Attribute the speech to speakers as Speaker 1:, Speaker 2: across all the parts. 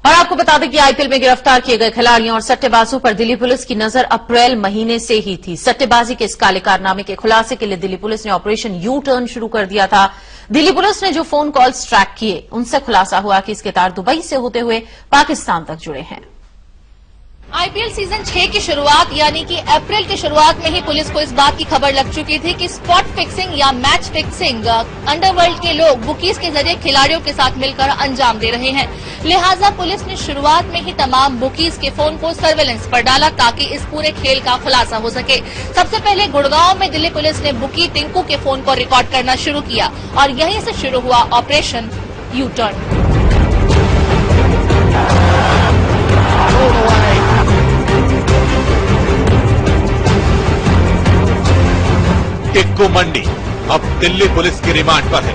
Speaker 1: और आपको बता दें कि आईपीएल में गिरफ्तार किए गए खिलाड़ियों और सट्टेबाजों पर दिल्ली पुलिस की नजर अप्रैल महीने से ही थी। सट्टेबाजी के इस काले कारनामे के खुलासे के लिए दिल्ली पुलिस ने ऑपरेशन यू टर्न शुरू कर दिया था। दिल्ली पुलिस ने जो फोन कॉल्स ट्रैक किए उनसे खुलासा हुआ कि इसके तार दुबई से होते हुए पाकिस्तान तक जुड़े हैं।
Speaker 2: आईपीएल सीजन 6 की शुरुआत यानी कि अप्रैल की शुरुआत में ही पुलिस को इस बात की खबर लग चुकी थी कि स्पॉट फिक्सिंग या मैच फिक्सिंग अंडरवर्ल्ड के लोग बुकीज के जरिए खिलाड़ियों के साथ मिलकर अंजाम दे रहे हैं। लिहाजा पुलिस ने शुरुआत में ही तमाम बुकीज के फोन को सर्वेलेंस पर डाला ताकि इस पूरे खेल का खुलासा हो सके। सबसे पहले गुड़गांव में दिल्ली पुलिस ने बुकी टिंकू के फोन को रिकॉर्ड करना शुरू किया और यहीं से शुरू हुआ ऑपरेशन यू टर्न।
Speaker 3: टिक्कू मंडी अब दिल्ली पुलिस की रिमांड पर है,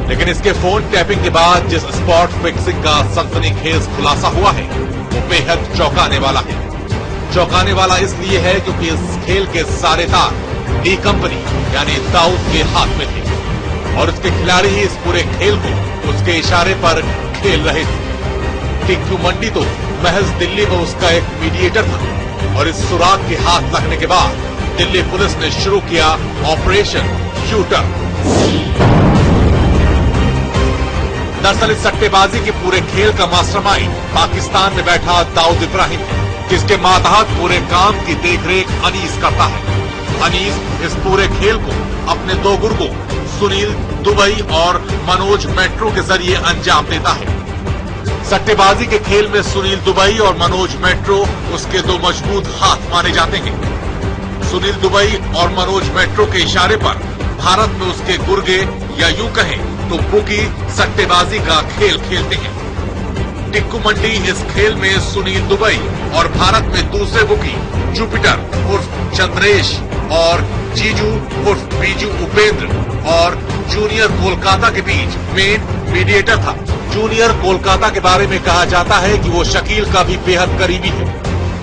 Speaker 3: लेकिन इसके फोन टैपिंग के बाद जिस स्पॉट फिक्सिंग का सनसनीखेज खुलासा हुआ है वो बेहद चौंकाने वाला है। चौंकाने वाला इसलिए है क्योंकि इस खेल के सारे तार डी कंपनी यानी दाऊद के हाथ में थे और उसके खिलाड़ी ही इस पूरे खेल को उसके इशारे पर खेल रहे थे। टिक्कू मंडी तो महज दिल्ली में उसका एक मीडिएटर था और इस सुराग के हाथ लगने के बाद दिल्ली पुलिस ने शुरू किया ऑपरेशन यू टर्न। दरअसल इस सट्टेबाजी के पूरे खेल का मास्टरमाइंड पाकिस्तान में बैठा दाऊद इब्राहिम है, जिसके मातहत पूरे काम की देखरेख अनीस करता है। अनीस इस पूरे खेल को अपने दो गुर्गों सुनील दुबई और मनोज मेट्रो के जरिए अंजाम देता है। सट्टेबाजी के खेल में सुनील दुबई और मनोज मेट्रो उसके दो मजबूत हाथ माने जाते हैं। सुनील दुबई और मनोज मेट्रो के इशारे पर भारत में उसके गुर्गे या यूं कहें तो बुकी सट्टेबाजी का खेल खेलते हैं। टिक्कू मंडी इस खेल में सुनील दुबई और भारत में दूसरे बुकी जुपिटर उर्फ चंद्रेश और जीजू उर्फ बीजू उपेंद्र और जूनियर कोलकाता के बीच मेन मीडिएटर था। जूनियर कोलकाता के बारे में कहा जाता है कि वो शकील का भी बेहद करीबी है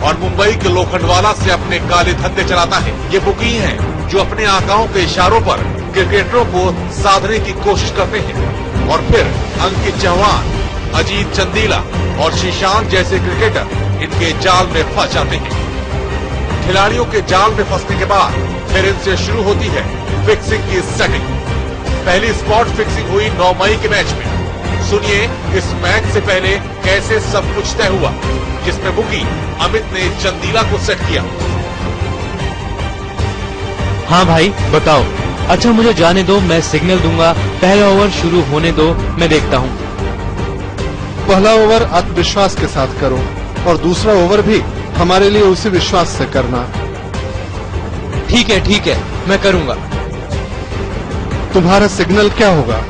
Speaker 3: और मुंबई के लोखंडवाला से अपने काले धंधे चलाता है। ये बुकी हैं जो अपने आकाओं के इशारों पर क्रिकेटरों को साधने की कोशिश करते हैं और फिर अंकित चौहान, अजीत चंदीला और श्रीशांत जैसे क्रिकेटर इनके जाल में फंस जाते हैं। खिलाड़ियों के जाल में फंसने के बाद फिर इनसे शुरू होती है फिक्सिंग की सेटिंग। पहली स्पॉट फिक्सिंग हुई 9 मई के मैच में। सुनिए इस मैच से पहले कैसे सब कुछ तय हुआ, जिसमें बुकी अमित ने चंदीला को सेट किया।
Speaker 4: हाँ भाई बताओ। अच्छा मुझे जाने दो, मैं सिग्नल दूंगा। पहला ओवर शुरू होने दो, मैं देखता हूँ।
Speaker 5: पहला ओवर आत्मविश्वास के साथ करो और दूसरा ओवर भी हमारे लिए उसी विश्वास से करना।
Speaker 4: ठीक है, मैं करूँगा।
Speaker 5: तुम्हारा सिग्नल क्या होगा?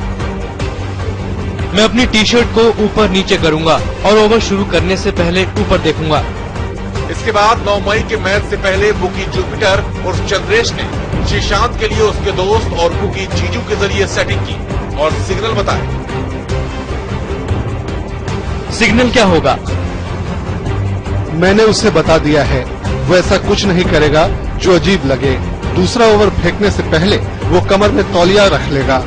Speaker 4: मैं अपनी टी शर्ट को ऊपर नीचे करूंगा और ओवर शुरू करने से पहले ऊपर देखूंगा।
Speaker 3: इसके बाद 9 मई के मैच से पहले बुकी जुपिटर और चंद्रेश ने श्रीशांत के लिए उसके दोस्त और बुकी जीजू के जरिए सेटिंग की और सिग्नल बताए।
Speaker 4: सिग्नल क्या होगा?
Speaker 5: मैंने उसे बता दिया है, वो ऐसा कुछ नहीं करेगा जो अजीब लगे। दूसरा ओवर फेंकने से पहले वो कमर में तौलिया रख लेगा।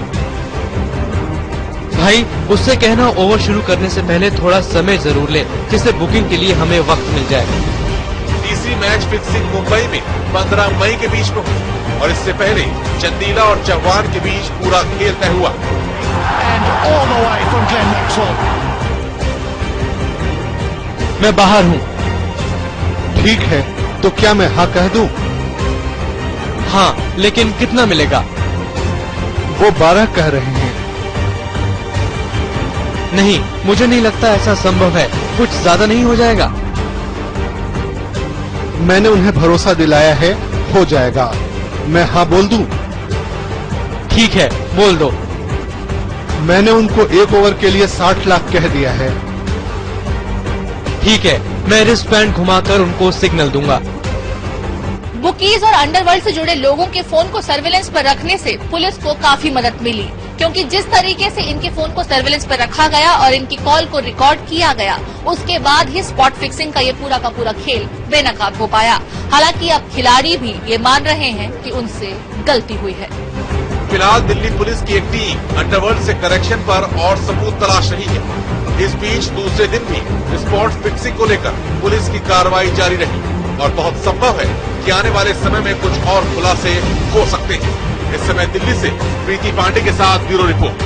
Speaker 4: भाई उससे कहना ओवर शुरू करने से पहले थोड़ा समय जरूर ले, जिससे बुकिंग के लिए हमें वक्त मिल जाए।
Speaker 3: तीसरी मैच फिक्सिंग मुंबई में 15 मई के बीच में हुई और इससे पहले चंदीला और चौहान के बीच पूरा खेल तय हुआ।
Speaker 4: मैं बाहर हूँ।
Speaker 5: ठीक है, तो क्या मैं हाँ कह दूं?
Speaker 4: हाँ, लेकिन कितना मिलेगा?
Speaker 5: वो 12 कह रहे हैं।
Speaker 4: नहीं, मुझे नहीं लगता ऐसा संभव है। कुछ ज्यादा नहीं हो जाएगा?
Speaker 5: मैंने उन्हें भरोसा दिलाया है, हो जाएगा। मैं हाँ बोल दूं?
Speaker 4: ठीक है, बोल दो।
Speaker 5: मैंने उनको एक ओवर के लिए 60 लाख कह दिया है।
Speaker 4: ठीक है, मैं रिस्टबैंड घुमाकर उनको सिग्नल दूंगा।
Speaker 2: बुकीज और अंडरवर्ल्ड से जुड़े लोगों के फोन को सर्वेलेंस पर रखने से पुलिस को काफी मदद मिली, क्योंकि जिस तरीके से इनके फोन को सर्वेलेंस पर रखा गया और इनकी कॉल को रिकॉर्ड किया गया, उसके बाद ही स्पॉट फिक्सिंग का ये पूरा का पूरा खेल बेनकाब हो पाया। हालांकि अब खिलाड़ी भी ये मान रहे हैं कि उनसे गलती हुई है।
Speaker 3: फिलहाल दिल्ली पुलिस की एक टीम अंडरवर्ल्ड से करेक्शन पर और सबूत तलाश रही है। इस बीच दूसरे दिन भी स्पॉट फिक्सिंग को लेकर पुलिस की कार्रवाई जारी रही और बहुत संभव है कि आने वाले समय में कुछ और खुलासे हो सकते हैं। इस समय दिल्ली से प्रीति पांडे के साथ ब्यूरो रिपोर्ट।